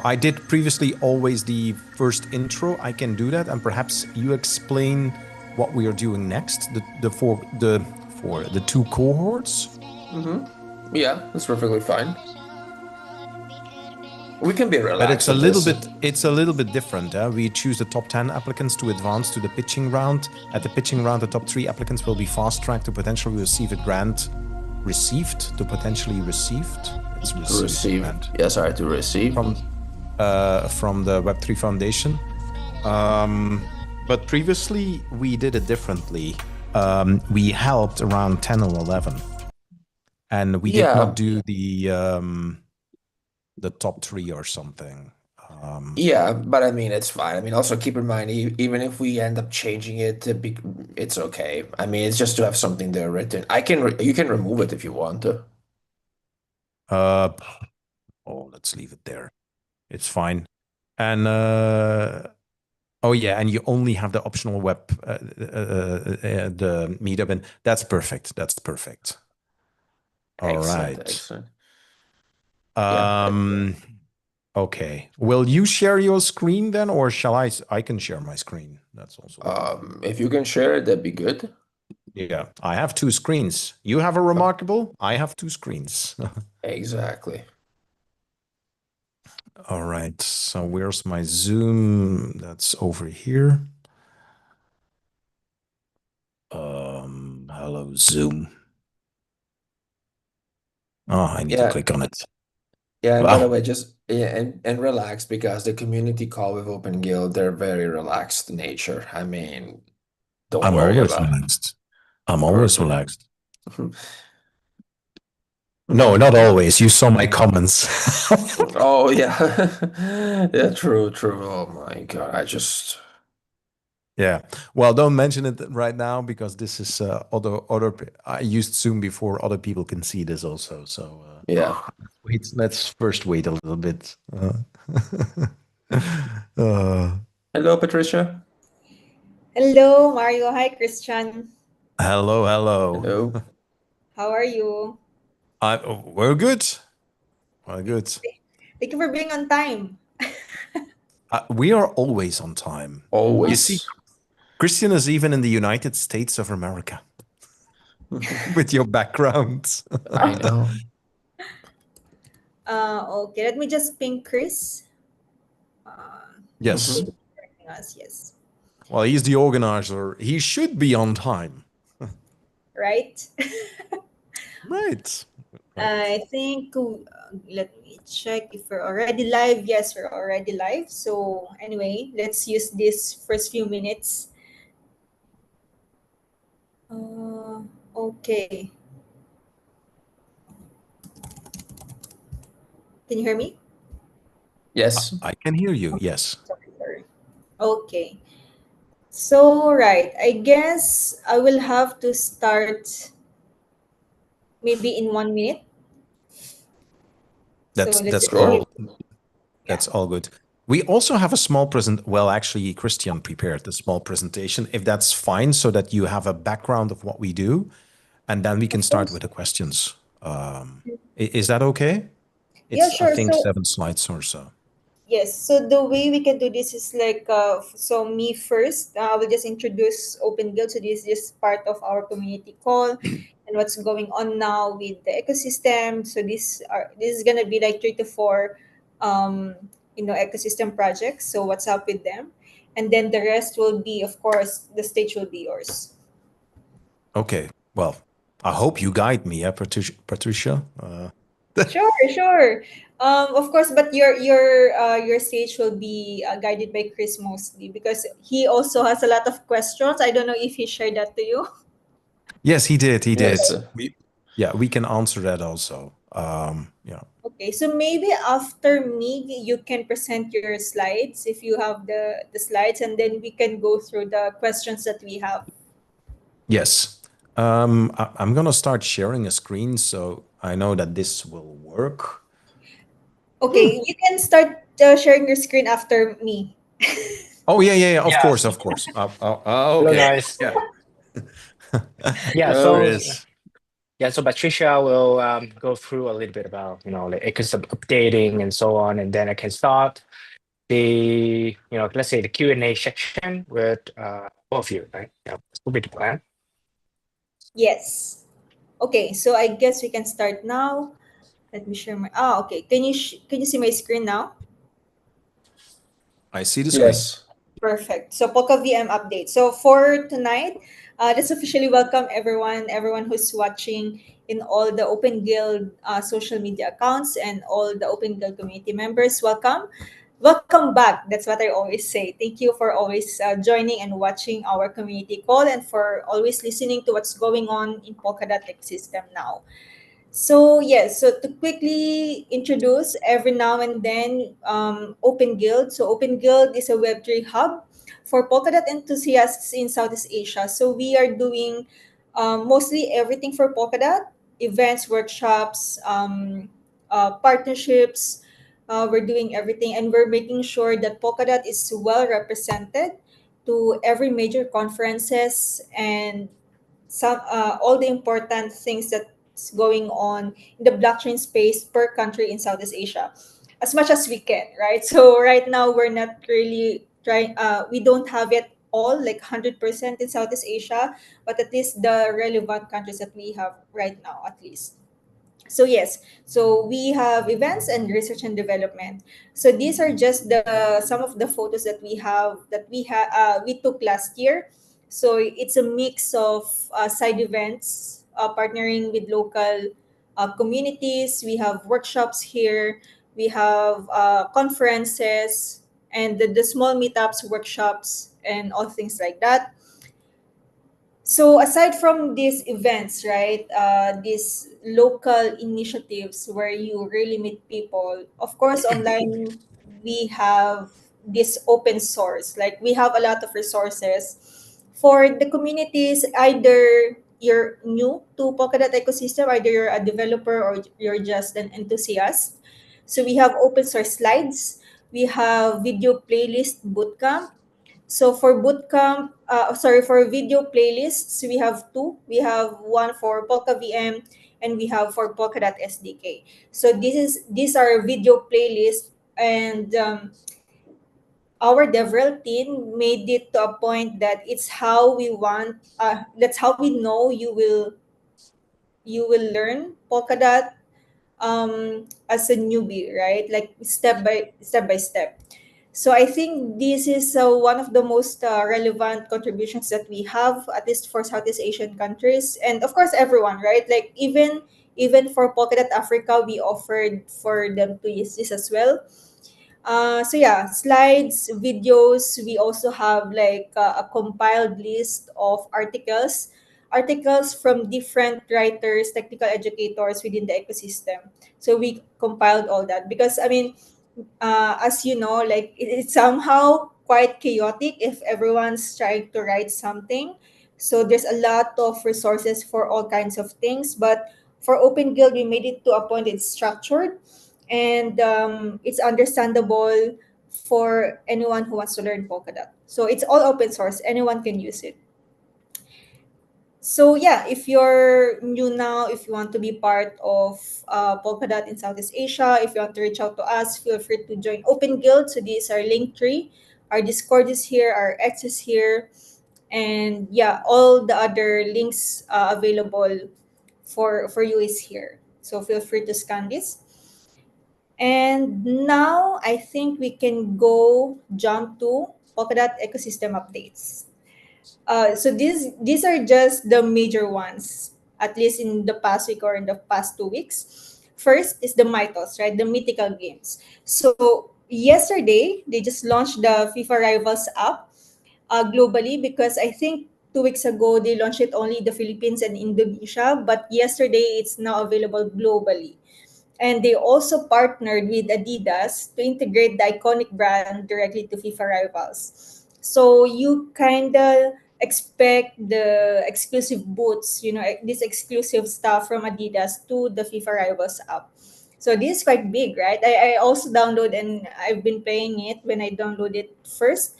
I did previously always the first intro. I can do that, and perhaps you explain what we are doing next. For the two cohorts. Yeah, that's perfectly fine. We can be relaxed. But it's a little bit different. We choose the top 10 applicants to advance to the pitching round. At the pitching round, the top 3 applicants will be fast-tracked to potentially receive a grant. Received to potentially received. It's received. Yeah, sorry, to receive from the Web3 Foundation. But previously we did it differently. We helped around 10 or 11, and we did not do the top 3 or something. Yeah, but I mean, it's fine. I mean, also keep in mind, even if we end up changing it, it's okay. I mean, it's just to have something there written. You can remove it if you want to. Let's leave it there. It's fine. And oh yeah, and you only have the optional web, the meetup, and that's perfect. That's perfect. All right. Excellent. Okay. Will you share your screen then, or shall I? I can share my screen. That's also. If you can share it, that'd be good. Yeah, I have 2 screens. You have a remarkable. I have 2 screens. Exactly. All right. So where's my Zoom? That's over here. Hello, Zoom. Oh, I need to click on it. Yeah, and by the way, just and relax, because the community call with OpenGuild, they're very relaxed nature. I mean, don't worry about it. I'm always relaxed. No, not always. You saw my comments. Oh yeah. Yeah, true. Oh my God. Yeah. Well, don't mention it right now, because this is I used Zoom before. Other people can see this also. So yeah. Let's first wait a little bit. Hello, Patricia. Hello, Mario. Hi, Christian. Hello. Hello. How are you? We're good. We're good. Thank you for being on time. We are always on time. Always. You see, Christian is even in the United States of America. With your background. I know. Okay, let me just ping Chris. Yes. Yes. Well, he's the organizer. He should be on time. Right? Right. I think, let me check if we're already live. Yes, we're already live. So anyway, let's use this first few minutes. Okay. Can you hear me? Yes. I can hear you. Yes. Sorry. Okay. So, right. I guess I will have to start maybe in 1 minute. That's all good. We also have a small well, actually, Christian prepared a small presentation, if that's fine, so that you have a background of what we do, and then we can start with the questions. Is that okay? Yeah, sure. I think 7 slides or so. Yes. So the way we can do this is like, so me first, I will just introduce OpenGuild. So this is part of our community call and what's going on now with the ecosystem. So this is gonna be like 3 to 4, ecosystem projects. So what's up with them, and then the rest will be, of course, the stage will be yours. Okay. Well, I hope you guide me, Patricia. Sure. Of course, but your stage will be guided by Chris mostly, because he also has a lot of questions. I don't know if he shared that to you. Yes, he did. Yes. We can answer that also. Yeah. Okay, so maybe after me, you can present your slides if you have the slides, and then we can go through the questions that we have. Yes. I'm gonna start sharing a screen, so I know that this will work. Okay, you can start sharing your screen after me. Oh yeah. Of course. Okay. Hello, guys. Yeah. Yeah. There is. Yeah, so Patricia will go through a little bit about, like ecosystem updating and so on, and then I can start the, let's say the Q&A section with both of you, right? Yeah, this will be the plan. Yes. Okay, so I guess we can start now. Let me share my. Okay. Can you see my screen now? I see the screen. Yes. Perfect. So Polka VM update. So for tonight, let's officially welcome everyone who's watching in all the Open Guild social media accounts and all the Open Guild community members. Welcome back. That's what I always say. Thank you for always joining and watching our community call and for always listening to what's going on in Polkadot ecosystem now. So yes, so to quickly introduce every now and then, Open Guild. So Open Guild is a Web3 hub for Polkadot enthusiasts in Southeast Asia. So we are doing mostly everything for Polkadot, events, workshops, partnerships. We're doing everything, and we're making sure that Polkadot is well represented to every major conferences and some all the important things that's going on in the blockchain space per country in Southeast Asia as much as we can, right? So right now we're not really trying we don't have it all like 100% in Southeast Asia, but at least the relevant countries that we have right now at least. So yes, so we have events and research and development. So these are just the some of the photos that we took last year. So it's a mix of side events, partnering with local communities. We have workshops here. We have conferences and the small meetups, workshops, and all things like that. So aside from these events, right, these local initiatives where you really meet people, of course, online we have this open source. Like we have a lot of resources for the communities. Either you're new to Polkadot ecosystem, either you're a developer or you're just an enthusiast. So we have open source slides. We have video playlist bootcamp. So for for video playlists, we have two. We have one for Polka VM and we have for Polkadot SDK. So these are video playlists, and our DevRel team made it to a point that it's how we want. That's how we know you will learn Polkadot as a newbie, right? Like step by step. So I think this is one of the most relevant contributions that we have, at least for Southeast Asian countries, and of course everyone, right? Like even for Polkadot Africa, we offered for them to use this as well. So yeah, slides, videos. We also have like a compiled list of articles from different writers, technical educators within the ecosystem. So we compiled all that because I mean, as you know, like it's somehow quite chaotic if everyone's trying to write something. So there's a lot of resources for all kinds of things. But for Open Guild, we made it to a point it's structured and it's understandable for anyone who wants to learn Polkadot. So it's all open source. Anyone can use it. So yeah, if you're new now, if you want to be part of Polkadot in Southeast Asia, if you want to reach out to us, feel free to join Open Guild. So these are link tree. Our Discord is here, our X is here, and yeah, all the other links available for you is here. So feel free to scan this. And now I think we can go jump to Polkadot ecosystem updates. So these are just the major ones, at least in the past week or in the past 2 weeks. First is the Mythos, right? The mythical games. So yesterday they just launched the FIFA Rivals app globally because I think 2 weeks ago they launched it only in the Philippines and Indonesia, but yesterday it's now available globally. And they also partnered with Adidas to integrate the iconic brand directly to FIFA Rivals. So you kind of expect the exclusive boots, this exclusive stuff from Adidas to the FIFA Rivals app. So this is quite big, right? I also download and I've been playing it when I downloaded it first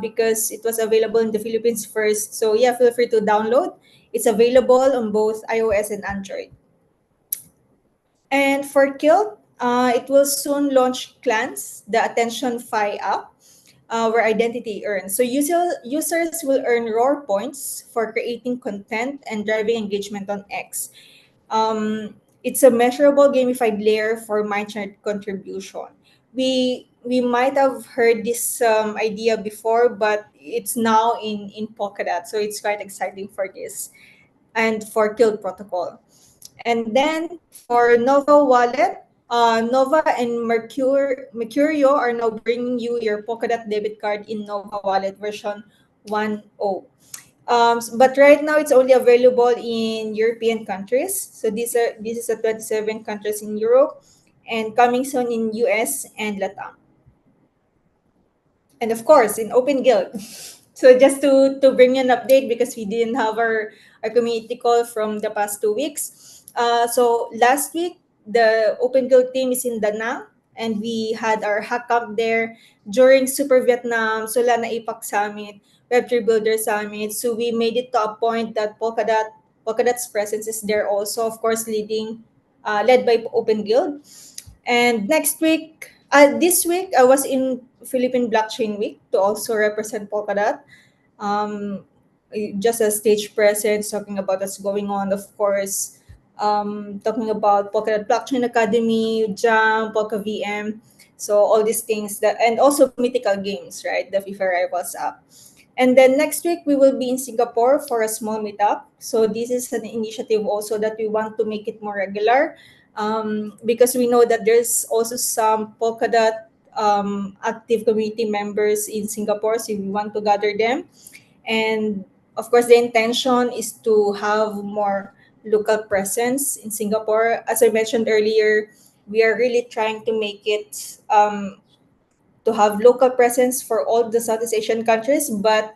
because it was available in the Philippines first. So yeah, feel free to download. It's available on both iOS and Android. And for Kilt, it will soon launch Clans, the attention Fi app, where identity earns. So users will earn raw points for creating content and driving engagement on X. It's a measurable gamified layer for mindshare contribution. We might have heard this idea before, but it's now in Polkadot, so it's quite exciting for this and for Kilt protocol. And then for Nova Wallet, Nova and Mercurio are now bringing you your Polkadot debit card in Nova Wallet version 1.0. But right now it's only available in European countries. So this is a 27 countries in Europe and coming soon in US and Latam. And of course in OpenGuild. So just to bring you an update because we didn't have our community call from the past 2 weeks. So last week the OpenGuild team is in Da Nang and we had our hackup there during Super Vietnam, Solana APAC Summit, Web3 Builder Summit. So we made it to a point that Polkadot's presence is there also, of course, led by OpenGuild. And this week, I was in Philippine Blockchain Week to also represent Polkadot. Um, just a stage presence, talking about what's going on, of course. Talking about Polkadot Blockchain Academy, Jam, Polka VM. So all these things and also mythical games, right? The FIFA Rivals app. And then next week, we will be in Singapore for a small meetup. So this is an initiative also that we want to make it more regular because we know that there's also some Polkadot active community members in Singapore. So we want to gather them. And of course, the intention is to have more local presence in Singapore. As I mentioned earlier, we are really trying to make it to have local presence for all the Southeast Asian countries, but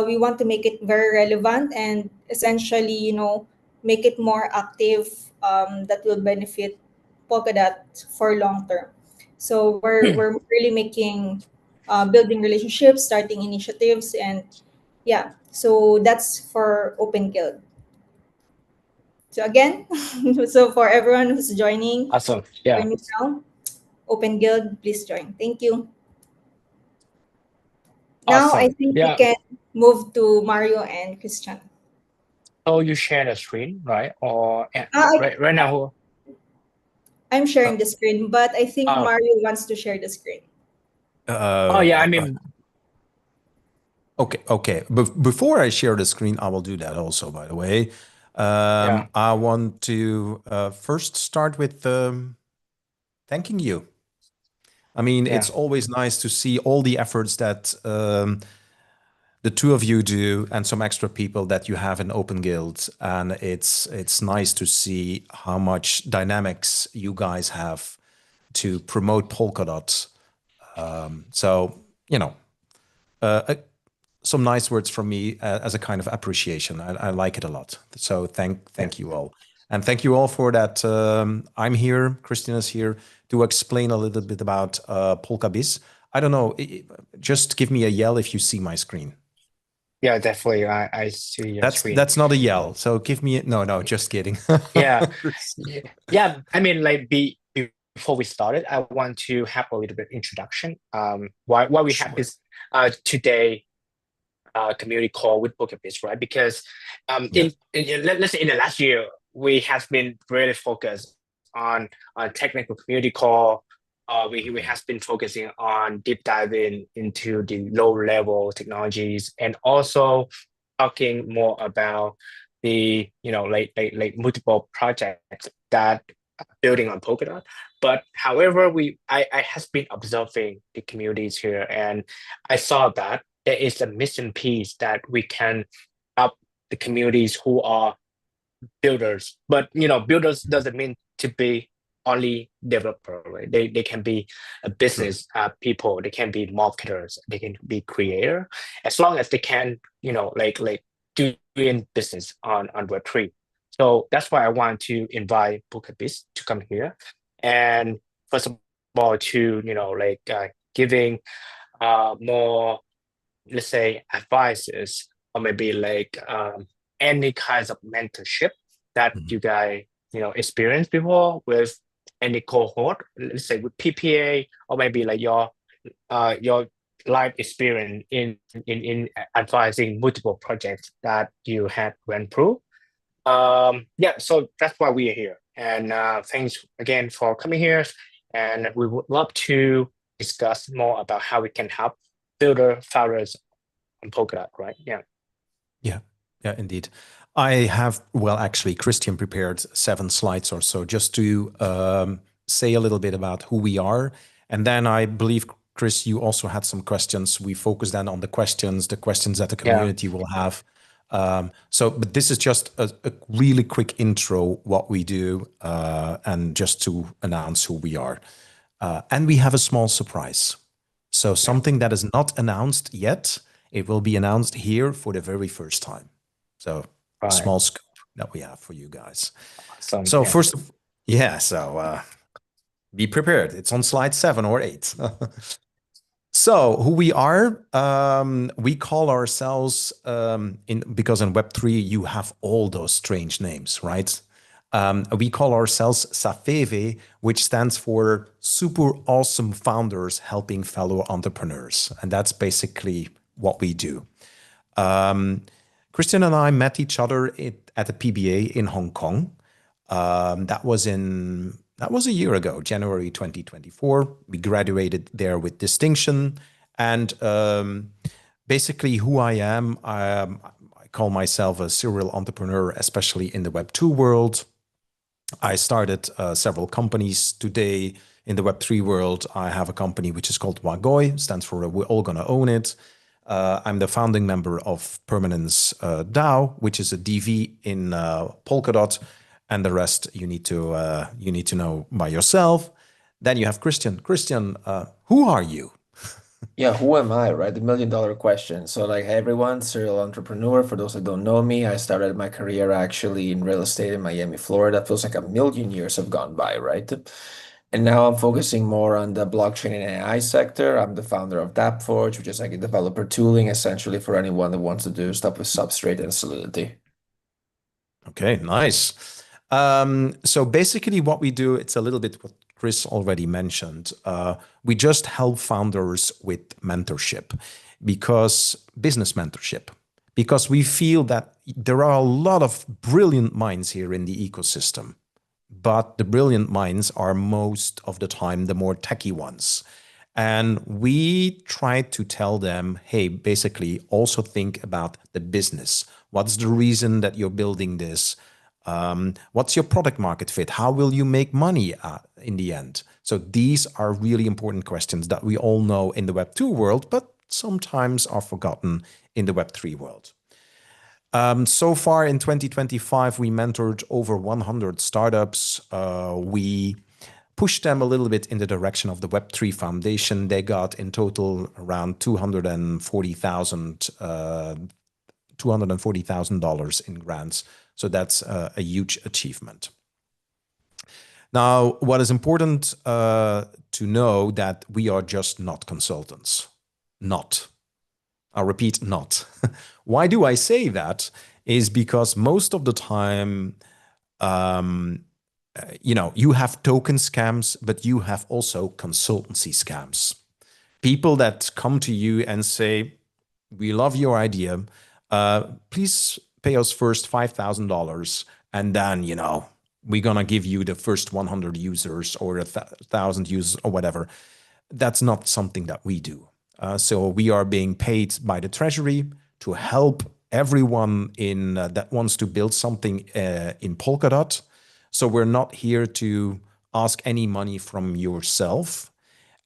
we want to make it very relevant and essentially, make it more active that will benefit Polkadot for long term. So we're really building relationships, starting initiatives, and yeah. So that's for Open Guild. So again, so for everyone who's joining, Awesome. Yeah. join me now. Open Guild, please join. Thank you. Now I Awesome. think we Yeah. can move to Mario and Christian. So you share the screen, right? Or I, right now, I'm sharing the screen, but I think oh, Mario wants to share the screen. yeah, I mean, Okay. Before I share the screen, I will do that also, by the way. Yeah. I want to first start with thanking you. I mean, Yeah. it's always nice to see all the efforts that the two of you do and some extra people that you have in Open Guild. And it's nice to see how much dynamics you guys have to promote Polkadot. So, some nice words from me as a kind of appreciation. I like it a lot. So thank you all. And thank you all for that. I'm here, Christian is here to explain a little bit about PolkaBiz. I don't know, just give me a yell if you see my screen. Yeah, definitely. I see your screen. That's not a yell. So give me no, just kidding. Yeah. Yeah. I mean, like before we started, I want to have a little bit introduction. Why we have this today community call with PolkaBiz, right? Because let's say in the last year, we have been really focused on technical community call. We have been focusing on deep diving into the low level technologies and also talking more about the like multiple projects that are building on Polkadot. But however, I has been observing the communities here, and I saw that there is a missing piece that we can help the communities who are builders. But builders doesn't mean to be only developer, right? They can be a business people, they can be marketers, they can be creator, as long as they can, like doing business on Web3. So that's why I want to invite PolkaBiz to come here. And first of all, to giving more, let's say, advices or maybe like any kinds of mentorship that Mhm. you guys, experienced before with any cohort, let's say with PPA, or maybe like your life experience in advising multiple projects that you had went through. Yeah, so that's why we are here. And thanks again for coming here. And we would love to discuss more about how we can help builder founders on Polkadot, right? Yeah. Yeah, yeah, indeed. I have, well, actually, Christian prepared 7 slides or so just to say a little bit about who we are. And then I believe, Chris, you also had some questions. We focus then on the questions that the community will have. But this is just a really quick intro what we do and just to announce who we are. And we have a small surprise. So something that is not announced yet, it will be announced here for the very first time. So a Right. small scoop that we have for you guys. Awesome. So yeah. Be prepared. It's on slide 7 or 8. So who we are, we call ourselves, because in Web3 you have all those strange names, right? We call ourselves SAFEVE, which stands for Super Awesome Founders Helping Fellow Entrepreneurs. And that's basically what we do. Christian and I met each other at a PBA in Hong Kong. That was a year ago, January 2024. We graduated there with distinction. And basically who I am, I call myself a serial entrepreneur, especially in the Web2 world. I started several companies. Today in the Web3 world, I have a company which is called Wagoi, stands for We're All Gonna Own It. I'm the founding member of Permanence DAO, which is a DV in Polkadot, and the rest you need to know by yourself. Then you have Christian. Christian, who are you? Yeah, who am I, right? The $1,000,000 question. So, like, hey, everyone, serial entrepreneur. For those that don't know me, I started my career actually in real estate in Miami, Florida. Feels like 1,000,000 years have gone by, right? And now I'm focusing more on the blockchain and AI sector. I'm the founder of DAppForge, which is like a developer tooling essentially for anyone that wants to do stuff with Substrate and Solidity. Okay, nice. So basically what we do, it's a little bit what Chris already mentioned. We just help founders with mentorship, business mentorship, because we feel that there are a lot of brilliant minds here in the ecosystem, but the brilliant minds are most of the time the more techie ones. And we try to tell them, hey, basically also think about the business. What's the reason that you're building this? What's your product market fit? How will you make money in the end? So these are really important questions that we all know in the Web2 world, but sometimes are forgotten in the Web3 world. So far in 2025, we mentored over 100 startups. We pushed them a little bit in the direction of the Web3 Foundation. They got in total around $240,000 in grants. So that's a huge achievement. Now, what is important to know that we are just not consultants. Not. I'll repeat, not. Why do I say that? Is because most of the time, you have token scams, but you have also consultancy scams. People that come to you and say, we love your idea. Please pay us first $5,000. And then, we're going to give you the first 100 users or 1,000 users or whatever. That's not something that we do. So we are being paid by the treasury to help everyone that wants to build something in Polkadot. So we're not here to ask any money from yourself.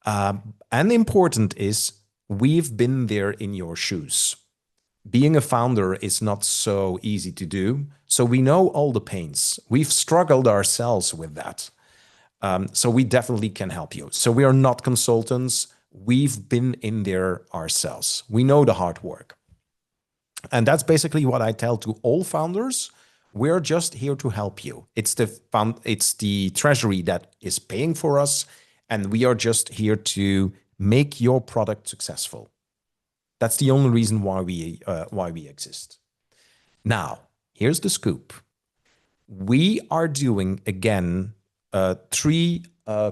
And important is we've been there in your shoes. Being a founder is not so easy to do. So we know all the pains. We've struggled ourselves with that. So we definitely can help you. So we are not consultants. We've been in there ourselves. We know the hard work. And that's basically what I tell to all founders. We're just here to help you. It's the treasury that is paying for us, and we are just here to make your product successful. That's the only reason why we exist. Now, here's the scoop. We are doing, again, 3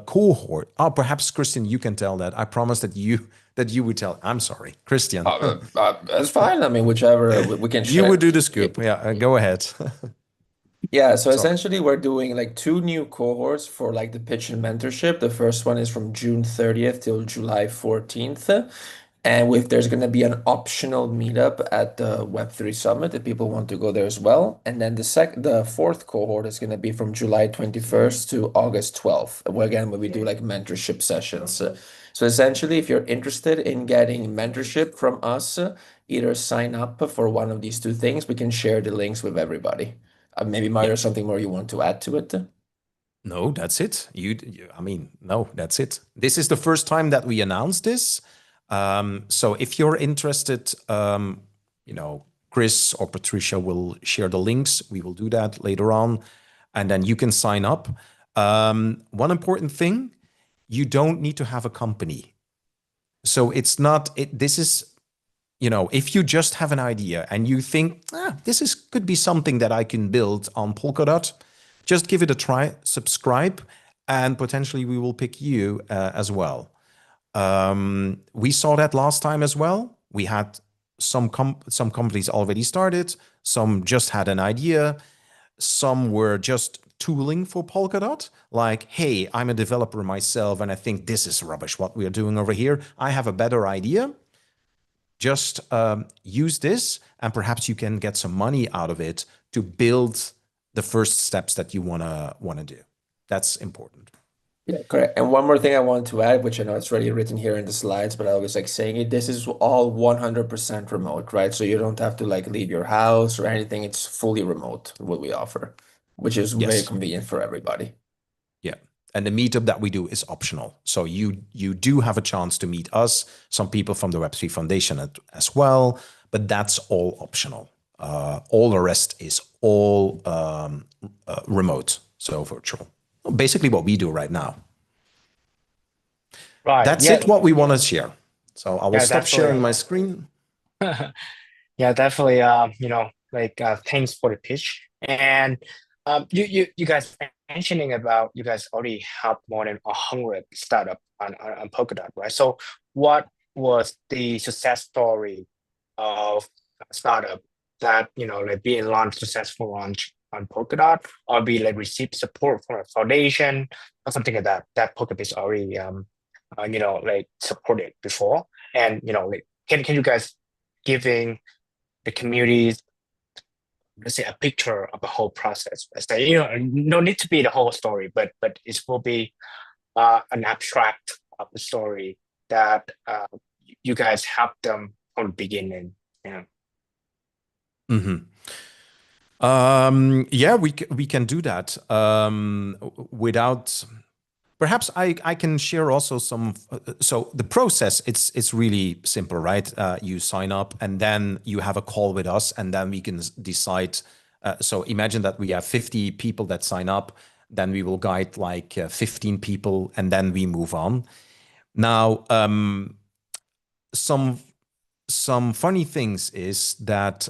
cohort. Oh, perhaps, Christian, you can tell that. I promised that you would tell. I'm sorry, Christian. That's fine. I mean, whichever we can share. You would do the scoop. Yeah, go ahead. Yeah, so Sorry. essentially we're doing like 2 new cohorts for like the pitch and mentorship. The first one is from June 30th till July 14th. And there's going to be an optional meetup at the Web3 Summit if people want to go there as well. And then the fourth cohort is going to be from July 21st to August 12th. Again, when we do like mentorship sessions. So essentially, if you're interested in getting mentorship from us, either sign up for one of these 2 things. We can share the links with everybody. Maybe Mario, something more you want to add to it? No, that's it. I mean, no, that's it. This is the first time that we announced this. So if you're interested, Chris or Patricia will share the links. We will do that later on, and then you can sign up. One important thing, you don't need to have a company. So it's not, this is, if you just have an idea and you think, could be something that I can build on Polkadot, just give it a try, subscribe, and potentially we will pick you as well. We saw that last time as well. We had some companies already started, some just had an idea, some were just tooling for Polkadot, like, hey, I'm a developer myself and I think this is rubbish what we are doing over here. I have a better idea. Just use this and perhaps you can get some money out of it to build the first steps that you wanna do. That's important. Yeah, correct. And one more thing I want to add, which I know it's already written here in the slides, but I always like saying it, this is all 100% remote, right? So you don't have to like leave your house or anything. It's fully remote what we offer, which is very convenient for everybody. Yeah. And the meetup that we do is optional. So you do have a chance to meet us, some people from the Web3 Foundation as well, but that's all optional. All the rest is all remote, so virtual. Basically what we do right now. Right. That's it, what we want to share. So I will stop sharing my screen. Yeah, definitely. Thanks for the pitch. And you guys mentioning about you guys already have more than 100 startup on Polkadot, right? So what was the success story of a startup that being launched, successful launch on Polkadot, or be like received support from a foundation or something like that PolkaBiz already supported before? And can you guys giving the communities, let's say, a picture of the whole process? Let's say, no need to be the whole story, but it will be an abstract of the story that you guys helped them from the beginning. Yeah. Yeah, we can do that without. Perhaps I can share also some. So the process, it's really simple, right? You sign up and then you have a call with us, and then we can decide. So imagine that we have 50 people that sign up, then we will guide like 15 people, and then we move on. Now, some funny things is that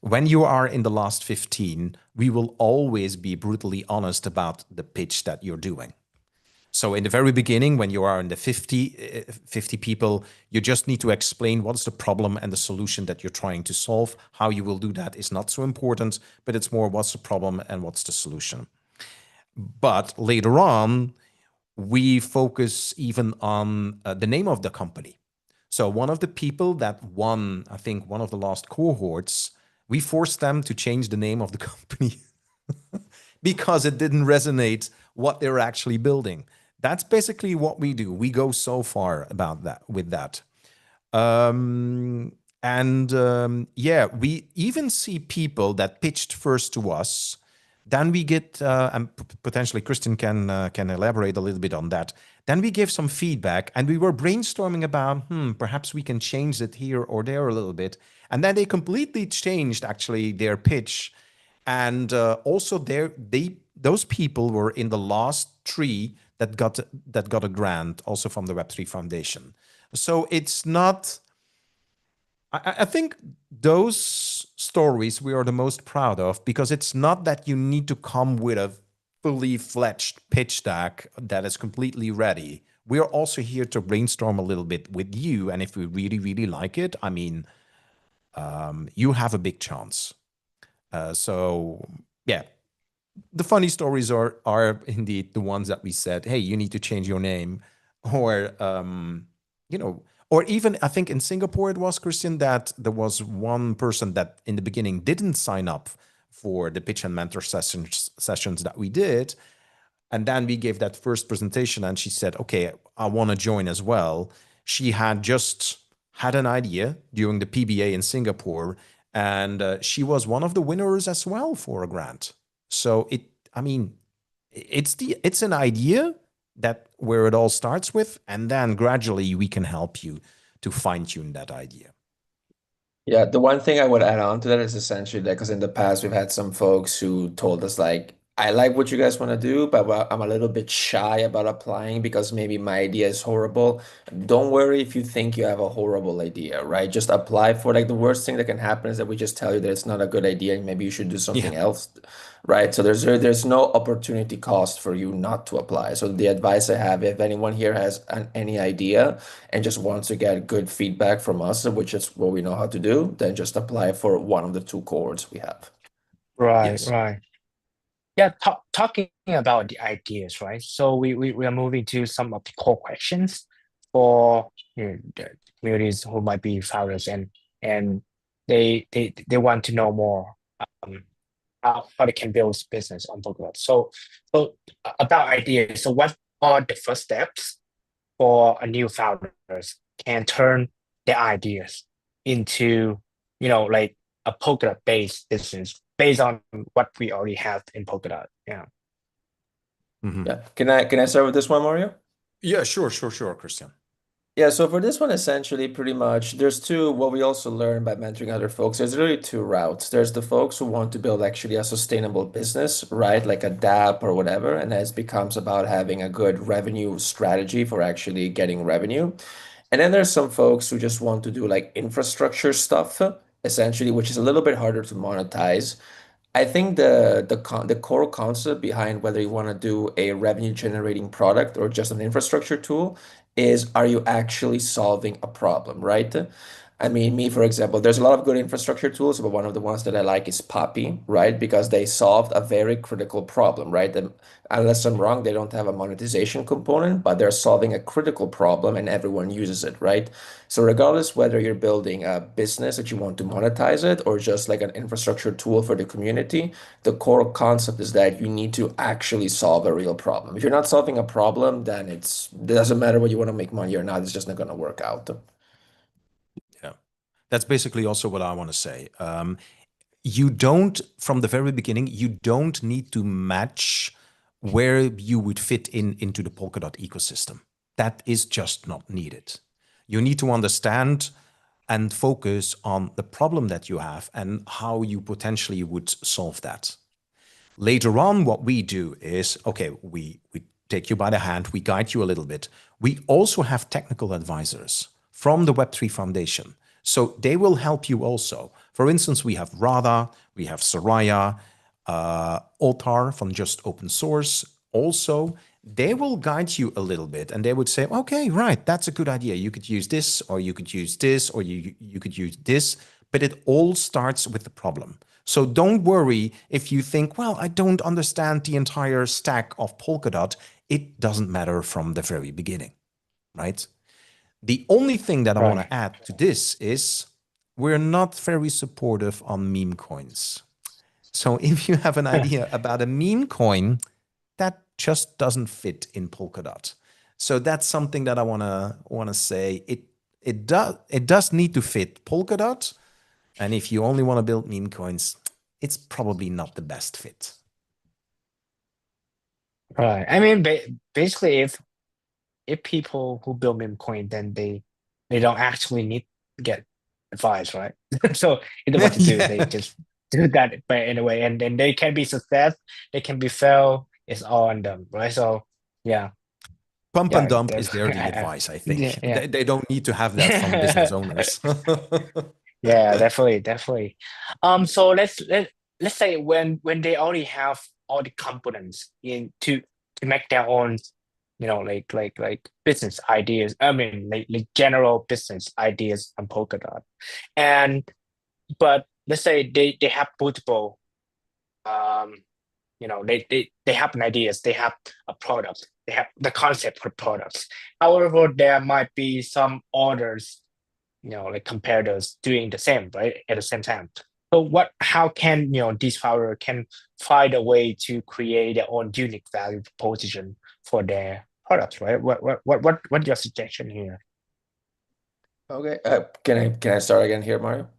when you are in the last 15, we will always be brutally honest about the pitch that you're doing. So in the very beginning, when you are in the 50 people, you just need to explain what's the problem and the solution that you're trying to solve. How you will do that is not so important, but it's more what's the problem and what's the solution. But later on, we focus even on the name of the company. So one of the people that won, I think, one of the last cohorts, we forced them to change the name of the company because it didn't resonate what they're actually building. That's basically what we do. We go so far about that with that. We even see people that pitched first to us. Then we get, and potentially Kristen can elaborate a little bit on that. Then we give some feedback, and we were brainstorming about, perhaps we can change it here or there a little bit. And then they completely changed actually their pitch. And also those people were in the last 3 that got a grant also from the Web3 Foundation. So it's not, I think those stories we are the most proud of, because it's not that you need to come with a fully fledged pitch deck that is completely ready. We're also here to brainstorm a little bit with you. And if we really, really like it, I mean, you have a big chance. So yeah, the funny stories are indeed the ones that we said, hey, you need to change your name, or you know, or even I think in Singapore it was, Christian, that there was one person that in the beginning didn't sign up for the pitch and mentor sessions that we did, and then we gave that first presentation and she said, okay, I want to join as well. She had just had an idea during the PBA in Singapore, and she was one of the winners as well for a grant. So I mean, it's an idea that where it all starts with, and then gradually we can help you to fine tune that idea. Yeah, the one thing I would add on to that is essentially that because in the past we've had some folks who told us like, I like what you guys want to do, but I'm a little bit shy about applying because maybe my idea is horrible. Don't worry if you think you have a horrible idea, right? Just apply for like the worst thing that can happen is that we just tell you that it's not a good idea and maybe you should do something else, right? So there's no opportunity cost for you not to apply. So the advice I have, if anyone here has any idea and just wants to get good feedback from us, which is what we know how to do, then just apply for one of the two cohorts we have. Right, Yes. right. Yeah, talking about the ideas, right? So we are moving to some of the core questions for the communities who might be founders, and they want to know more how they can build business on Polkadot. So about ideas. So what are the first steps for a new founders can turn their ideas into, like a Polkadot based business based on what we already have in Polkadot. Yeah. Yeah. Can I start with this one, Mario? Yeah, sure, Christian. Yeah, so for this one, essentially, pretty much, there's two, what we also learned by mentoring other folks, there's really two routes. There's the folks who want to build actually a sustainable business, right? Like a DApp or whatever, and it becomes about having a good revenue strategy for actually getting revenue. And then there's some folks who just want to do like infrastructure stuff, essentially, which is a little bit harder to monetize. I think the core concept behind whether you want to do a revenue generating product or just an infrastructure tool is, are you actually solving a problem, right? I mean, me, for example, there's a lot of good infrastructure tools, but one of the ones that I like is Poppy, right? Because they solved a very critical problem, right? And unless I'm wrong, they don't have a monetization component, but they're solving a critical problem and everyone uses it, right? So regardless whether you're building a business that you want to monetize it or just like an infrastructure tool for the community, the core concept is that you need to actually solve a real problem. If you're not solving a problem, then it doesn't matter whether you want to make money or not, it's just not going to work out. Yeah, that's basically also what I want to say. You don't, from the very beginning, you don't need to match where you would fit into the Polkadot ecosystem. That is just not needed. You need to understand and focus on the problem that you have and how you potentially would solve that. Later on, what we do is, okay, we take you by the hand, we guide you a little bit. We also have technical advisors from the Web3 Foundation. So they will help you also. For instance, we have Radha, we have Soraya, Otar from Just Open Source. Also, they will guide you a little bit and they would say, okay, right, that's a good idea. You could use this, or you could use this, or you could use this. But it all starts with the problem. So don't worry if you think, well, I don't understand the entire stack of Polkadot. It doesn't matter from the very beginning, right? The only thing that I want to add to this is we're not very supportive on meme coins. So if you have an idea about a meme coin, that just doesn't fit in Polkadot. So that's something that I want to say. It does need to fit Polkadot. And if you only want to build meme coins, it's probably not the best fit. Right. I mean, basically, if people who build meme coin, then they don't actually need to get advice, right? So you know what to do. They just do that, but anyway, and then they can be success, they can be fail. It's all on them, right? So yeah. Pump and dump is their advice, I think. Yeah. They don't need to have that from business owners. Yeah, definitely. So let's say when they already have all the components in to make their own, like business ideas. I mean, like general business ideas on Polkadot. And but let's say they have multiple, um, they have an ideas, they have a product, they have the concept for products. However, there might be some others, like competitors doing the same, right, at the same time. So how can, these founder can find a way to create their own unique value proposition for their products, right? What's your suggestion here? Okay, can I start again here, Mario?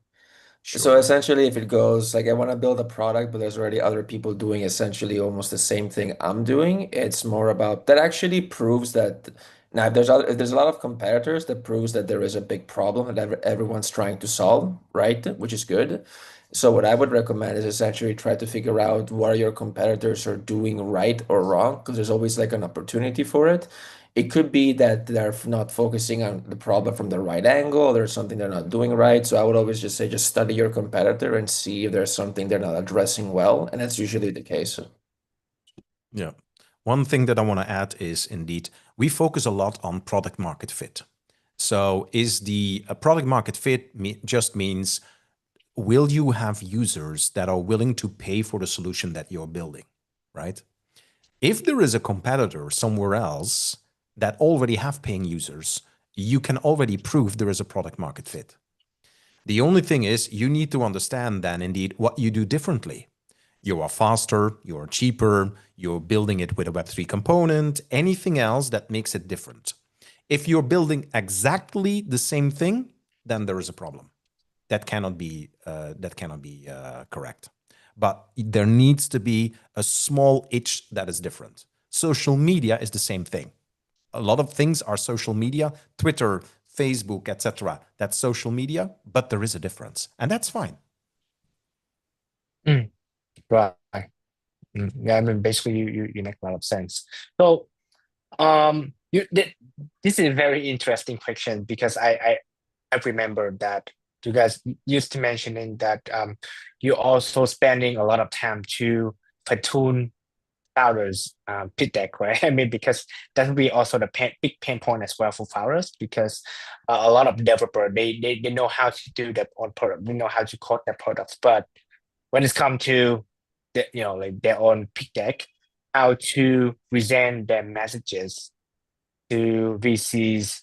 So Sure. essentially, if it goes like I want to build a product, but there's already other people doing essentially almost the same thing I'm doing, it's more about that actually proves that now if there's a lot of competitors, that proves that there is a big problem that everyone's trying to solve, right? Which is good. So what I would recommend is essentially try to figure out what your competitors are doing right or wrong, because there's always like an opportunity for it. It could be that they're not focusing on the problem from the right angle. There's something they're not doing right. So I would always just say, just study your competitor and see if there's something they're not addressing well. And that's usually the case. Yeah. One thing that I want to add is indeed, we focus a lot on product market fit. So is the product market fit just means, will you have users that are willing to pay for the solution that you're building, right? If there is a competitor somewhere else that already have paying users, you can already prove there is a product market fit. The only thing is you need to understand then indeed what you do differently. You are faster, you are cheaper, you're building it with a Web3 component, anything else that makes it different. If you're building exactly the same thing, then there is a problem. That cannot be correct. But there needs to be a small itch that is different. Social media is the same thing. A lot of things are social media, Twitter, Facebook, etc. That's social media, but there is a difference, and that's fine. Right. Yeah, I mean, basically, you make a lot of sense. So, this is a very interesting question because I remember that you guys used to mentioning that you're also spending a lot of time to platoon founders pitch deck, right? I mean, because that would be also the big pain point as well for founders, because a lot of developer they know how to do their own product, they know how to code their products, but when it's come to like their own pitch deck, how to present their messages to VCs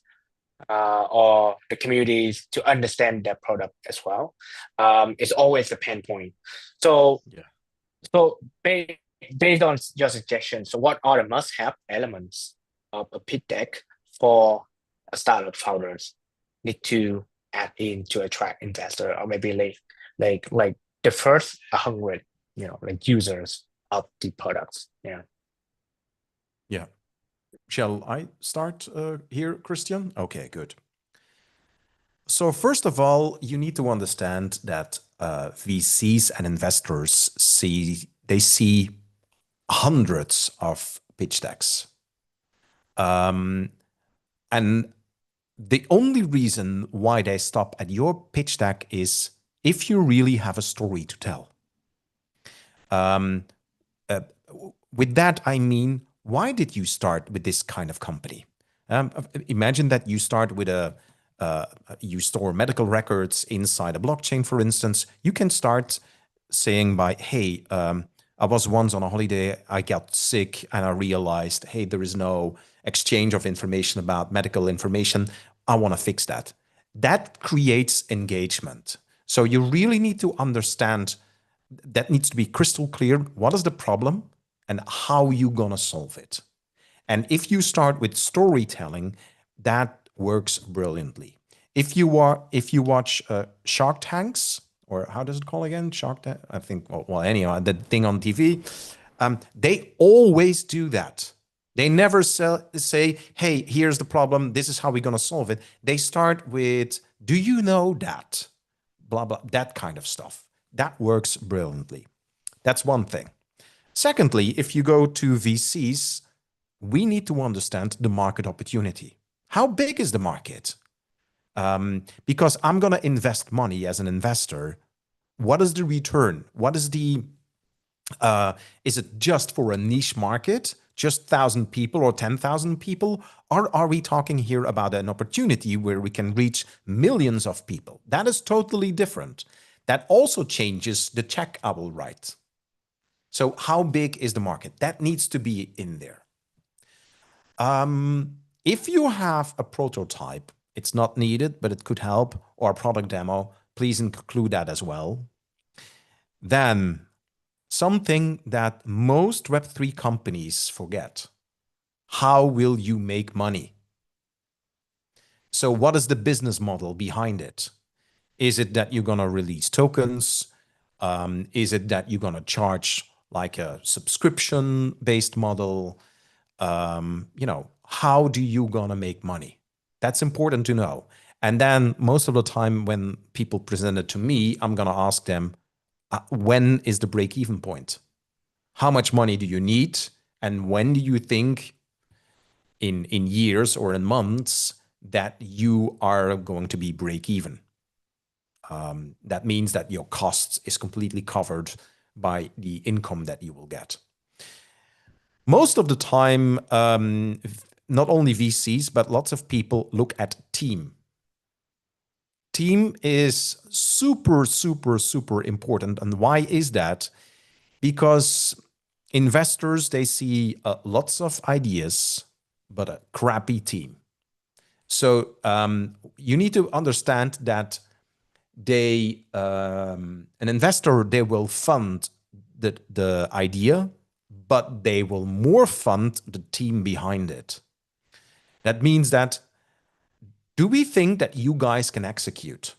or the communities to understand their product as well, it's always a pain point. So, Yeah. so based on your suggestion, so what are the must-have elements of a pitch deck for a startup founders need to add in to attract investor, or maybe like the first 100, like users of the products? Yeah. Yeah. Shall I start here, Christian? Okay, good. So first of all, you need to understand that VCs and investors see hundreds of pitch decks. And the only reason why they stop at your pitch deck is if you really have a story to tell. With that, I mean, why did you start with this kind of company? Imagine that you start with you store medical records inside a blockchain, for instance. You can start saying hey, I was once on a holiday, I got sick, and I realized, hey, there is no exchange of information about medical information. I want to fix that. That creates engagement. So you really need to understand, that needs to be crystal clear. What is the problem and how you gonna solve it? And if you start with storytelling, that works brilliantly. If you watch Shark Tanks, or how does it call again? Shark Tank, I think. Well, anyhow, the thing on TV, they always do that. They never say, "Hey, here's the problem. This is how we're gonna solve it." They start with, "Do you know that?" Blah blah, that kind of stuff. That works brilliantly. That's one thing. Secondly, if you go to VCs, we need to understand the market opportunity. How big is the market? Because I'm going to invest money as an investor. What is the return? What is is it just for a niche market, just 1,000 people or 10,000 people? Or are we talking here about an opportunity where we can reach millions of people? That is totally different. That also changes the check I will write. So how big is the market? That needs to be in there. If you have a prototype, it's not needed, but it could help, or a product demo, please include that as well. Then something that most Web3 companies forget. How will you make money? So what is the business model behind it? Is it that you're going to release tokens? Is it that you're going to charge like a subscription-based model? How do you going to make money? That's important to know. And then most of the time when people present it to me, I'm going to ask them, when is the break-even point? How much money do you need? And when do you think in years or in months that you are going to be break-even? That means that your costs is completely covered by the income that you will get. Most of the time, not only VCs, but lots of people look at team. Team is super, super, super important. And why is that? Because investors, they see lots of ideas, but a crappy team. So you need to understand that an investor, they will fund the idea, but they will more fund the team behind it. That means that, do we think that you guys can execute?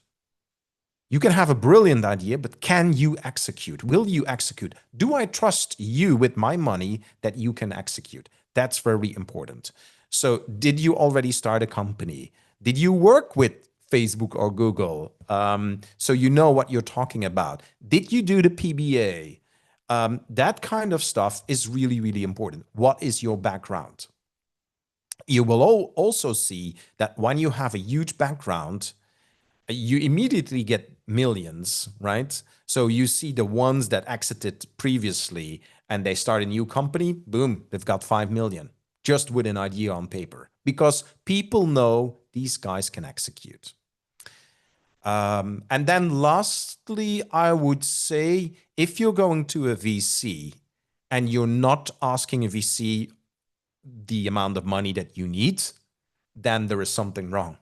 You can have a brilliant idea, but can you execute? Will you execute? Do I trust you with my money that you can execute? That's very important. So did you already start a company? Did you work with Facebook or Google? So you know what you're talking about. Did you do the PBA? That kind of stuff is really, really important. What is your background? You will also see that when you have a huge background, you immediately get millions, right? So you see the ones that exited previously and they start a new company, boom, they've got 5 million just with an idea on paper because people know these guys can execute. And then lastly, I would say if you're going to a VC and you're not asking a VC the amount of money that you need, then there is something wrong.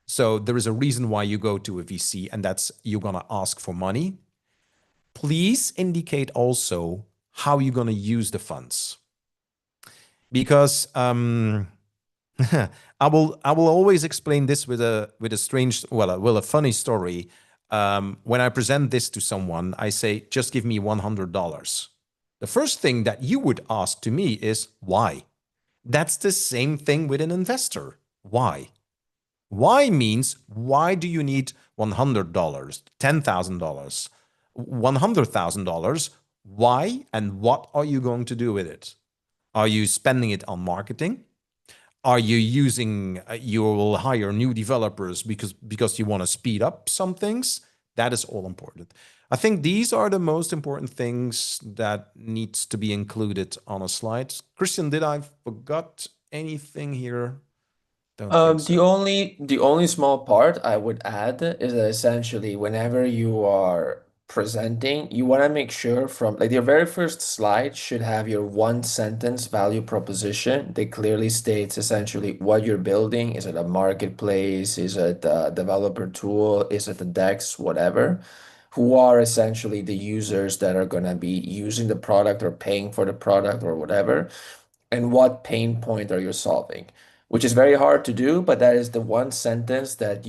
So there is a reason why you go to a VC, and that's you're going to ask for money. Please indicate also how you're going to use the funds. Because I will always explain this with a funny story. When I present this to someone, I say, just give me $100. The first thing that you would ask to me is why? That's the same thing with an investor. Why? Why means, why do you need $100, $10,000, $100,000? Why and what are you going to do with it? Are you spending it on marketing? Are you using, you will hire new developers because you want to speed up some things? That is all important. I think these are the most important things that needs to be included on a slide. Christian, did I forgot anything here? Don't think so. The only small part I would add is that essentially whenever you are presenting, you want to make sure from like your very first slide should have your one sentence value proposition that clearly states essentially what you're building. Is it a marketplace? Is it a developer tool? Is it a DEX? Whatever. Who are essentially the users that are going to be using the product or paying for the product or whatever, and what pain point are you solving? Which is very hard to do, but that is the one sentence that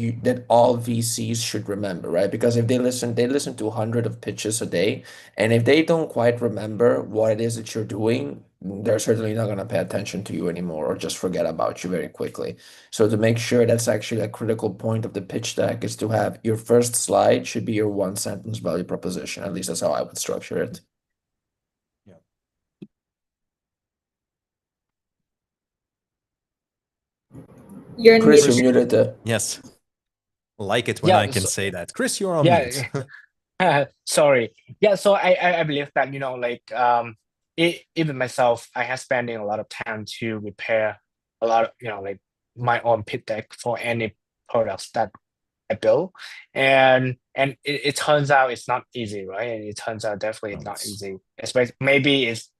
all VCs should remember, right? Because if they listen to 100 of pitches a day, and if they don't quite remember what it is that you're doing, they're certainly not going to pay attention to you anymore or just forget about you very quickly. So to make sure that's actually a critical point of the pitch deck is to have your first slide should be your one sentence value proposition. At least that's how I would structure it. You're Chris, you're muted. muted. Yes. like it when I can say that. Chris, you're on mute. Sorry. Yeah, so I believe that, like even myself, I have spending a lot of time to repair a lot of, like my own pitch deck for any products that I build. And it turns out it's not easy, right? And it turns out definitely No, not easy. Especially maybe it's,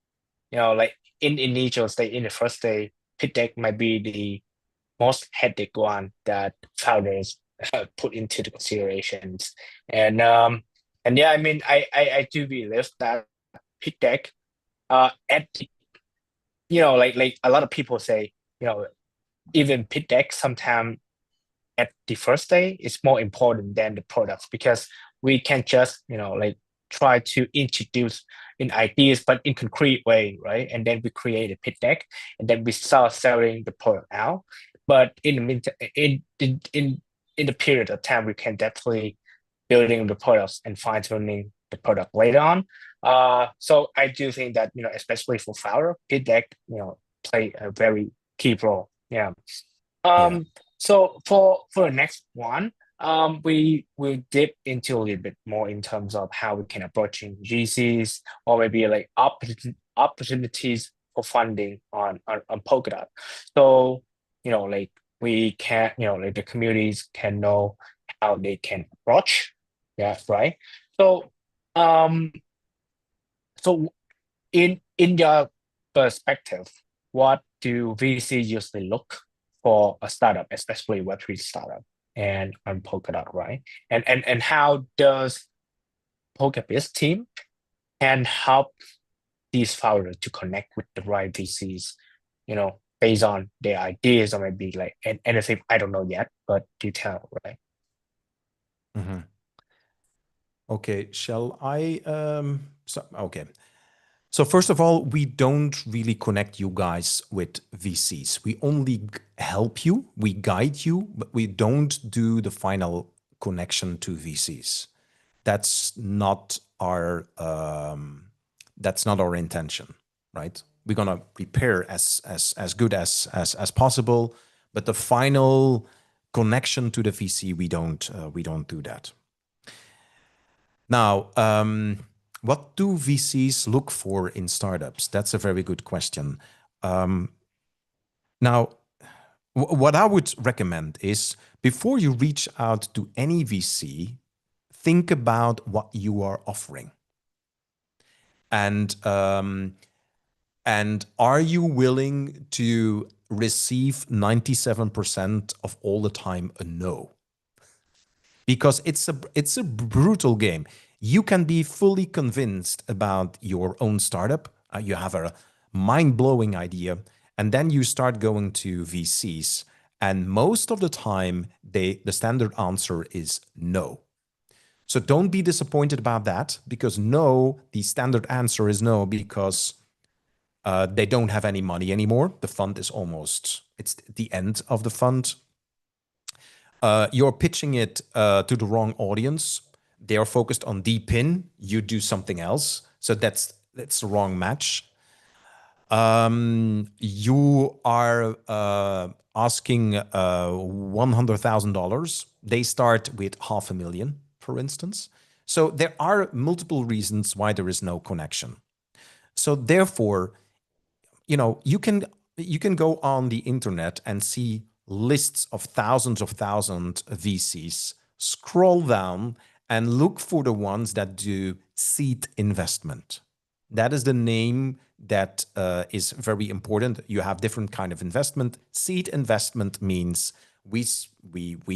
like in initial state, in the first day, pitch deck might be the most headache one that founders put into the considerations. And yeah, I mean, I do believe that pitch deck, at like a lot of people say, even pitch deck sometimes at the first day is more important than the products, because we can just like try to introduce in ideas but in concrete way, right? And then we create a pitch deck, and then we start selling the product out. But in the meantime, in the period of time, we can definitely building the products and fine tuning the product later on. So I do think that especially for founder, pitch deck play a very key role. Yeah. Yeah. So for the next one, we will dip into a little bit more in terms of how we can approaching GCs, or maybe like opportunities for funding on Polkadot. So like we can like the communities can know how they can approach. Yeah, right. So um so in your perspective, what do VC usually look for a startup, especially Web3 startup and on Polkadot, right? And how does PolkaBiz team can help these founders to connect with the right VCs, based on their ideas, or maybe like anything I don't know yet, but do tell, right? Mm-hmm. Okay, shall I? Okay. So first of all, we don't really connect you guys with VCs. We only help you, we guide you, but we don't do the final connection to VCs. That's not our intention, right? We're gonna prepare as good as possible, but the final connection to the VC, we don't do that. Now, what do VCs look for in startups? That's a very good question. Now, what I would recommend is, before you reach out to any VC, think about what you are offering. And are you willing to receive 97% of all the time a no? Because it's a brutal game. You can be fully convinced about your own startup. You have a mind-blowing idea, and then you start going to VCs, and most of the time, the standard answer is no. So don't be disappointed about that, because no, the standard answer is no, because they don't have any money anymore. The fund is it's the end of the fund. You're pitching it to the wrong audience. They are focused on DPIN. You do something else. So that's the wrong match. You are asking $100,000. They start with $500,000, for instance. So there are multiple reasons why there is no connection. So therefore, you can go on the internet and see lists of thousands VCs. Scroll down and look for the ones that do seed investment. That is the name that is very important. You have different kind of investment. Seed investment means we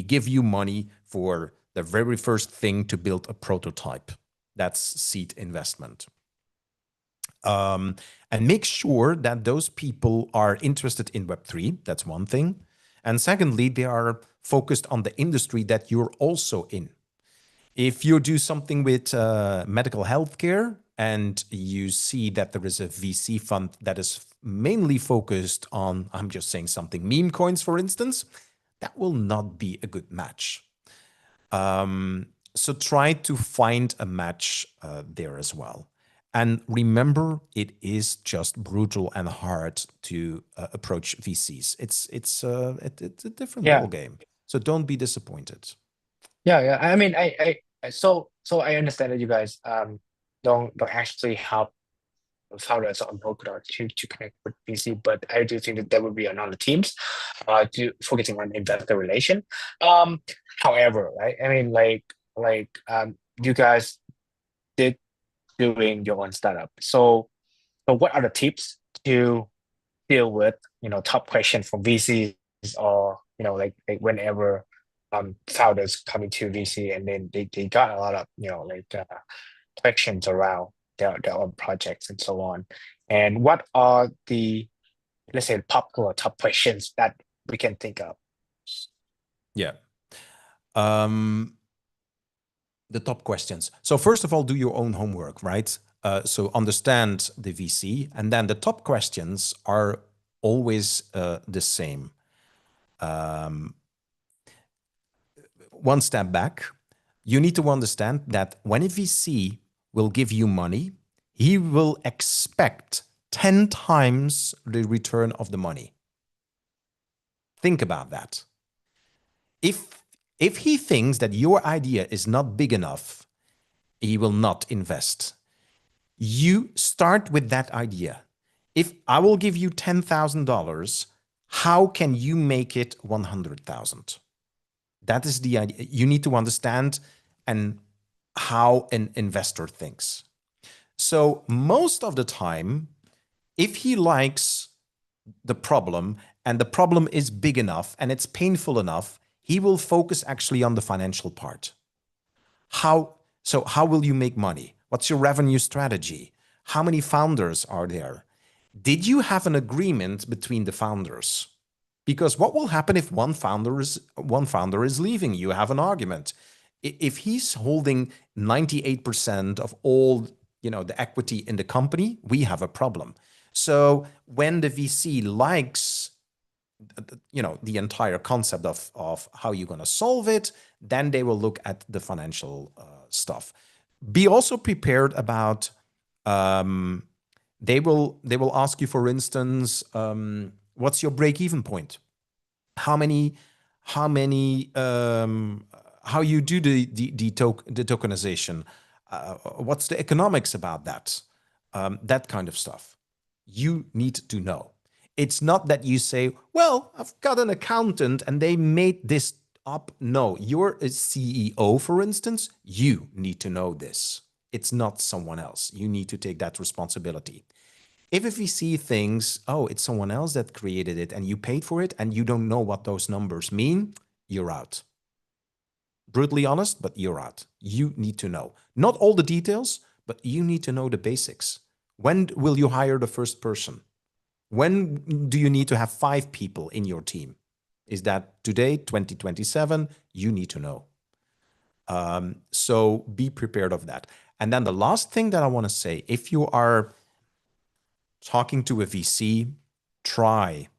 give you money for the very first thing to build a prototype. That's seed investment. And make sure that those people are interested in Web3. That's one thing. And secondly, they are focused on the industry that you're also in. If you do something with medical healthcare and you see that there is a VC fund that is mainly focused on, I'm just saying something, meme coins, for instance, that will not be a good match. So try to find a match there as well. And remember, it is just brutal and hard to approach VCs. It's a different ball game. So don't be disappointed. Yeah. I mean, so I understand that you guys don't actually help founders on Polkadot to connect with VC, but I do think that there will be another teams to focusing on investor relation. Um, However, right? I mean, you guys did doing your own startup. So what are the tips to deal with, top questions from VCs, or, whenever founders come into VC and then they got a lot of, questions around their own projects and so on. And what are the, let's say, popular top questions that we can think of? Yeah. The top questions. So first of all, do your own homework, right? So understand the VC, and then the top questions are always the same. One step back, you need to understand that when a VC will give you money, he will expect 10 times the return of the money. Think about that. If he thinks that your idea is not big enough, he will not invest. You start with that idea. If I will give you $10,000, how can you make it 100,000? That is the idea. You need to understand and how an investor thinks. So most of the time, if he likes the problem and the problem is big enough and it's painful enough, he will focus actually on the financial part. How will you make money? What's your revenue strategy? How many founders are there? Did you have an agreement between the founders? Because what will happen if one founder is leaving? You have an argument. If he's holding 98% of all, the equity in the company, we have a problem. So when the VC likes, the entire concept of how you're going to solve it, then they will look at the financial stuff. Be also prepared about. They will ask you, for instance, what's your break-even point? How you do the tokenization? What's the economics about that? That kind of stuff. You need to know. It's not that you say, well, I've got an accountant and they made this up. No, you're a CEO, for instance. You need to know this. It's not someone else. You need to take that responsibility. If a VC thinks, oh, it's someone else that created it and you paid for it and you don't know what those numbers mean, you're out. Brutally honest, but you're out. You need to know. Not all the details, but you need to know the basics. When will you hire the first person? When do you need to have 5 people in your team? Is that today, 2027? You need to know. So be prepared of that. And then the last thing that I want to say, if you are talking to a VC,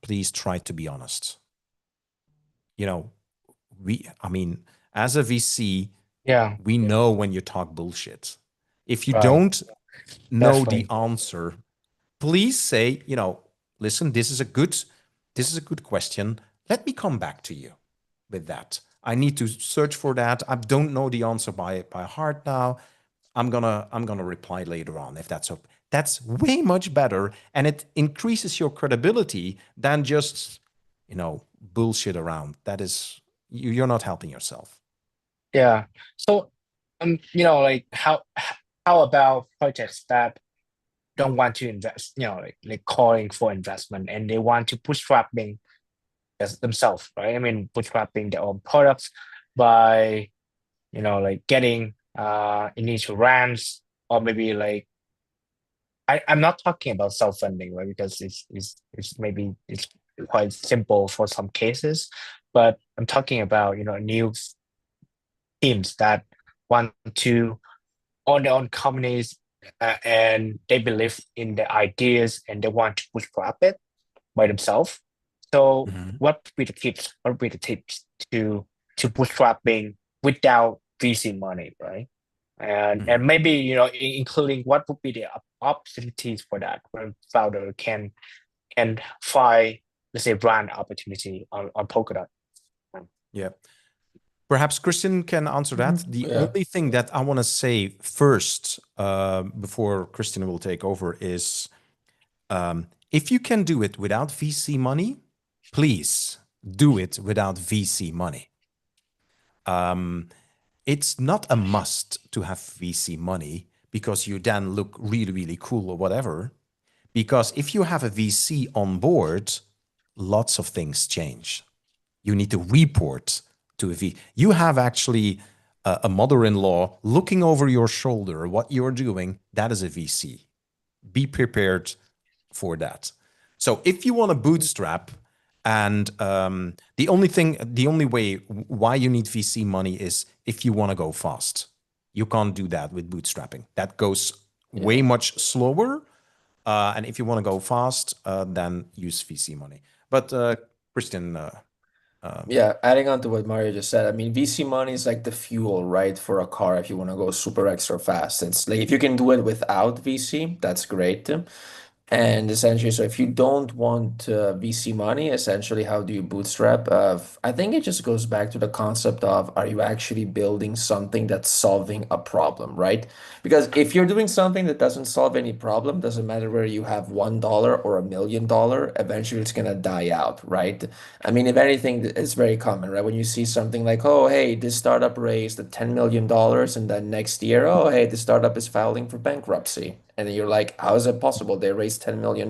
please try to be honest. As a VC, we know when you talk bullshit. If you don't know the answer, please say, listen, this is a good question. Let me come back to you with that. I need to search for that. I don't know the answer by heart now. I'm gonna reply later on if that's okay. That's way much better, and it increases your credibility than just bullshit around. That is, you're not helping yourself. Yeah. So, how about projects that don't want to invest, like calling for investment, and they want to bootstrapping themselves, right? I mean, bootstrapping their own products by, getting initial rounds, or maybe I'm not talking about self-funding, right? Because it's quite simple for some cases, but I'm talking about, new teams that want to own their own companies, and they believe in the ideas and they want to bootstrap it by themselves. So what would be the tips? What would be the tips to bootstrapping without VC money, right? And maybe, including what would be the opportunities for that, when founder can find, let's say, brand opportunity on Polkadot. Yeah. Perhaps Christian can answer that. The only thing that I want to say first, before Christian will take over, is if you can do it without VC money, please do it without VC money. It's not a must to have VC money because you then look really, really cool or whatever. Because if you have a VC on board, lots of things change. You need to report to a VC. You have actually a mother-in-law looking over your shoulder, what you're doing, that is a VC. Be prepared for that. So if you want to bootstrap, and the only way why you need VC money is if you want to go fast. You can't do that with bootstrapping. That goes way much slower. And if you want to go fast, then use VC money. But Christian. Yeah, adding on to what Mario just said, I mean, VC money is like the fuel, right, for a car if you want to go super extra fast. It's like if you can do it without VC, that's great. And essentially, so if you don't want VC money, essentially, how do you bootstrap? I think it just goes back to the concept of, are you actually building something that's solving a problem, right? Because if you're doing something that doesn't solve any problem, doesn't matter whether you have $1 or $1,000,000, eventually it's gonna die out, right? I mean, if anything, it's very common, right? When you see something like, oh, hey, this startup raised $10 million, and then next year, oh, hey, this startup is filing for bankruptcy. And then you're like, how is it possible they raised $10 million?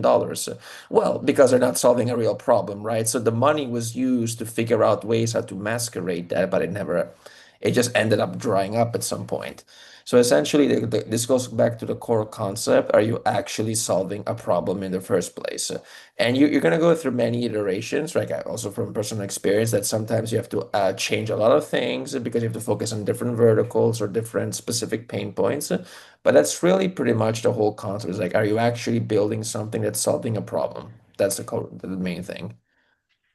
Well, because they're not solving a real problem, right? So the money was used to figure out ways how to masquerade that, but it just ended up drying up at some point. So essentially, this goes back to the core concept. Are you actually solving a problem in the first place? And you're going to go through many iterations, right? Also from personal experience, that sometimes you have to change a lot of things because you have to focus on different verticals or different specific pain points. But that's really pretty much the whole concept. Is like, are you actually building something that's solving a problem? That's the main thing.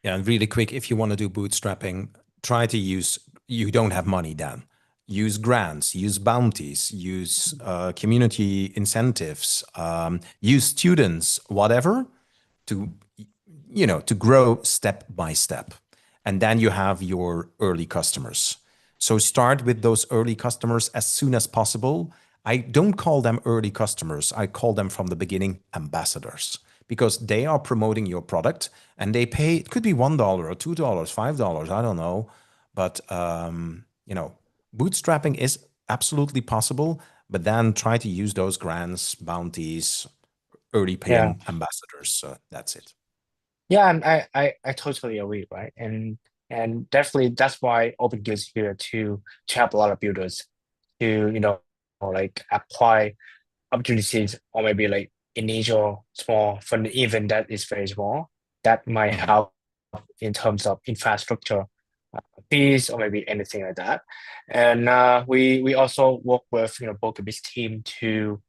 Yeah, and really quick, if you want to do bootstrapping, try to you don't have money then. Use grants, use bounties, use community incentives, use students, whatever, to to grow step by step. And then you have your early customers. So start with those early customers as soon as possible. I don't call them early customers. I call them from the beginning ambassadors, because they are promoting your product and they pay, it could be $1 or $2, $5, I don't know. But, bootstrapping is absolutely possible, but then try to use those grants, bounties, early paying ambassadors. So that's it. Yeah, and I totally agree, right? And definitely that's why OpenGuild is here to help a lot of builders to, like apply opportunities, or maybe like initial small fund, even that is very small, that might help in terms of infrastructure fees or maybe anything like that. And we also work with PolkaBiz team to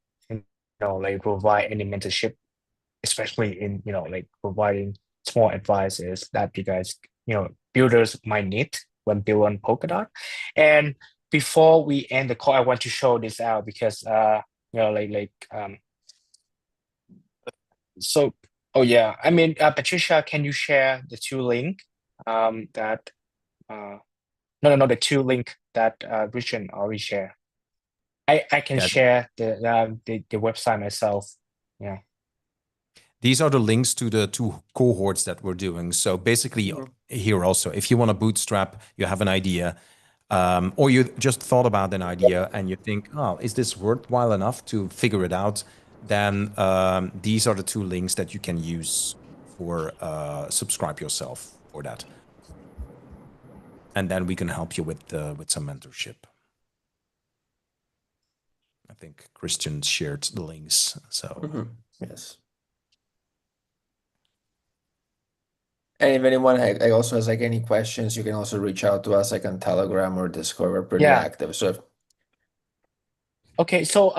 like provide any mentorship, especially in like providing small advices that you guys builders might need when build on Polkadot. And before we end the call, I want to show this out because so oh yeah, I mean, Patricia, can you share the two link that no, the two link that Richard already share? I can share the website myself. Yeah. These are the links to the two cohorts that we're doing. So basically here also, if you want to bootstrap, you have an idea, or you just thought about an idea and you think, oh, is this worthwhile enough to figure it out? Then these are the two links that you can use for subscribe yourself for that. And then we can help you with some mentorship. I think Christian shared the links. So yes. And if anyone also has like any questions, you can also reach out to us like on Telegram or Discord. We're pretty active. So okay, so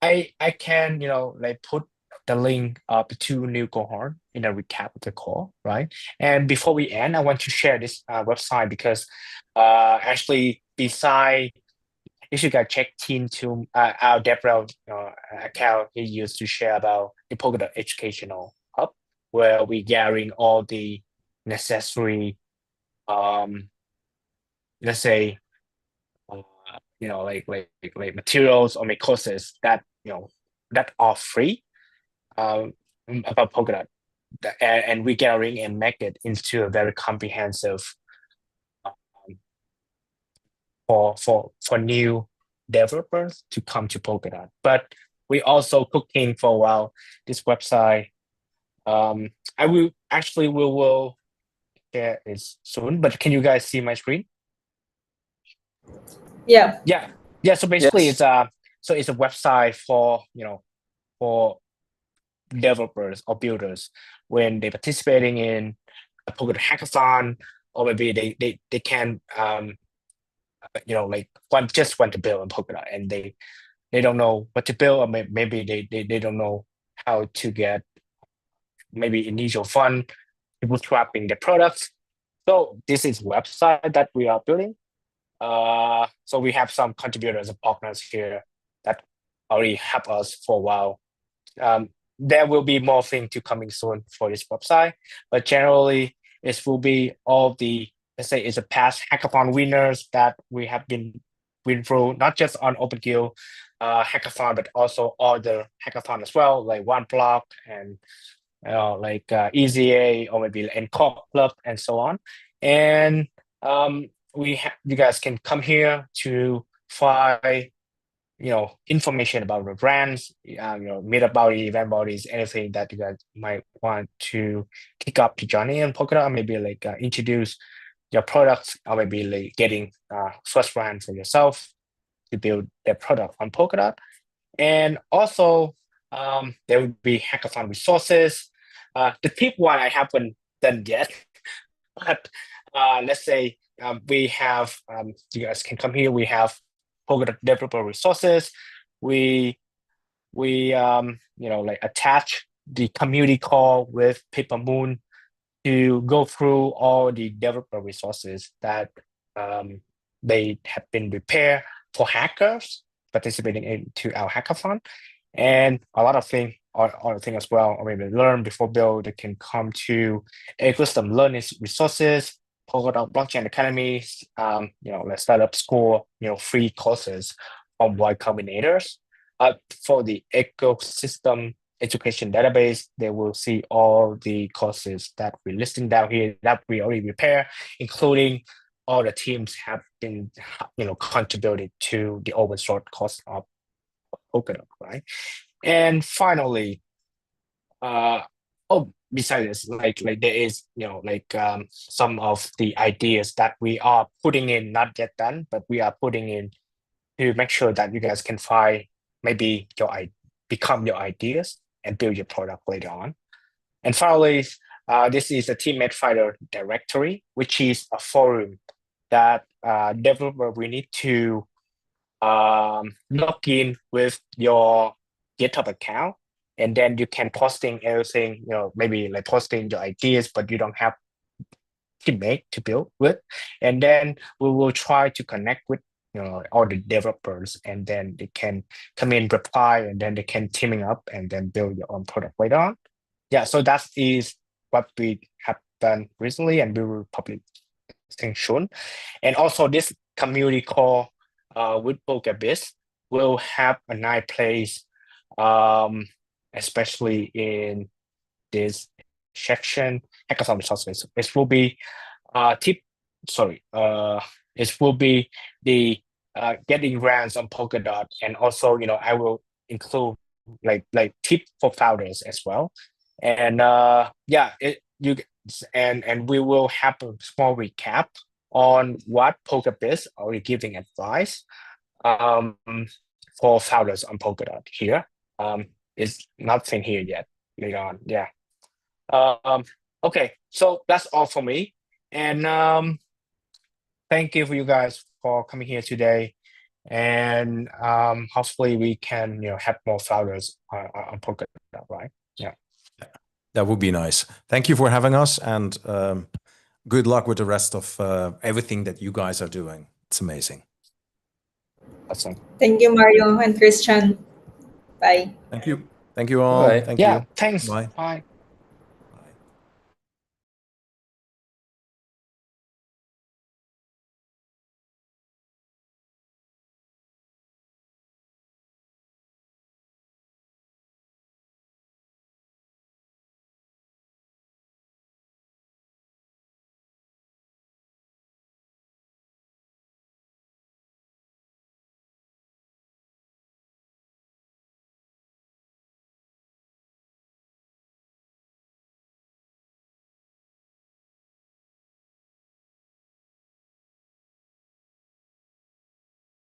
I can like put the link of the two new cohort in a recap of the call, right? And before we end, I want to share this website because actually beside, if you guys check into our Debrel account, he used to share about the Polkadot educational hub, where we gathering all the necessary let's say, like materials or courses that that are free about Polkadot, and we gathering and make it into a very comprehensive for new developers to come to Polkadot. But we also cooking for a while this website. We will share it soon. But can you guys see my screen? Yeah. Yeah. So basically, Yes. it's a website for for developers or builders when they're participating in a Polkadot hackathon, or maybe they can like want to build on Polkadot, and they don't know what to build, or maybe they don't know how to get maybe initial fund, bootstrapping the products. So this is website that we are building. So we have some contributors and partners here that already help us for a while. There will be more things to coming soon for this website, but generally it will be all the, let's say, it's a past hackathon winners that we have been win through, not just on OpenGuild hackathon, but also other hackathon as well, like One Block and like EZA, or maybe Encore Club and so on. And you guys can come here to find information about the brands, meetup bodies, event bodies, anything that you guys might want to kick up to journey in Polkadot, maybe like introduce your products, or maybe like getting first brand for yourself to build their product on Polkadot. And also there will be hackathon resources. The tip one I haven't done yet, but let's say we have, you guys can come here, we have Polkadot developer resources. We like attach the community call with Paper Moon to go through all the developer resources that they have been prepared for hackers participating into our hackathon, and a lot of things as well. Or maybe learn before build. They can come to ecosystem learning resources, Polkadot blockchain academies, like startup school, free courses on Y Combinators. For the ecosystem education database, they will see all the courses that we're listing down here that we already prepared, including all the teams have been contributed to the open source course of Polkadot, right? And finally, besides this, like there is some of the ideas that we are putting in, not yet done, but we are putting in to make sure that you guys can find maybe become your ideas and build your product later on. And finally, this is a teammate finder directory, which is a forum that developer we need to log in with your GitHub account, and then you can posting everything, maybe like posting your ideas, but you don't have teammate to build with. And then we will try to connect with all the developers, and then they can come in, reply, and then they can teaming up and then build your own product later on. Yeah, so that is what we have done recently, and we will publish things soon. And also this community call with PolkaBiz will have a nice place, especially in this section, hackathon resources. It will be it will be the getting grants on Polkadot, and also I will include like tip for founders as well. And and we will have a small recap on what PolkaBiz already giving advice for founders on Polkadot here. It's nothing here yet. Later on, yeah. Okay, so that's all for me, and thank you for you guys for coming here today, and hopefully we can have more founders on Polkadot, right? Yeah, that would be nice. Thank you for having us, and good luck with the rest of everything that you guys are doing. It's amazing. awesome. Thank you, Mario and Christian. Bye. Thank you all. Bye. Thank Yeah, you. thanks. Bye. Bye.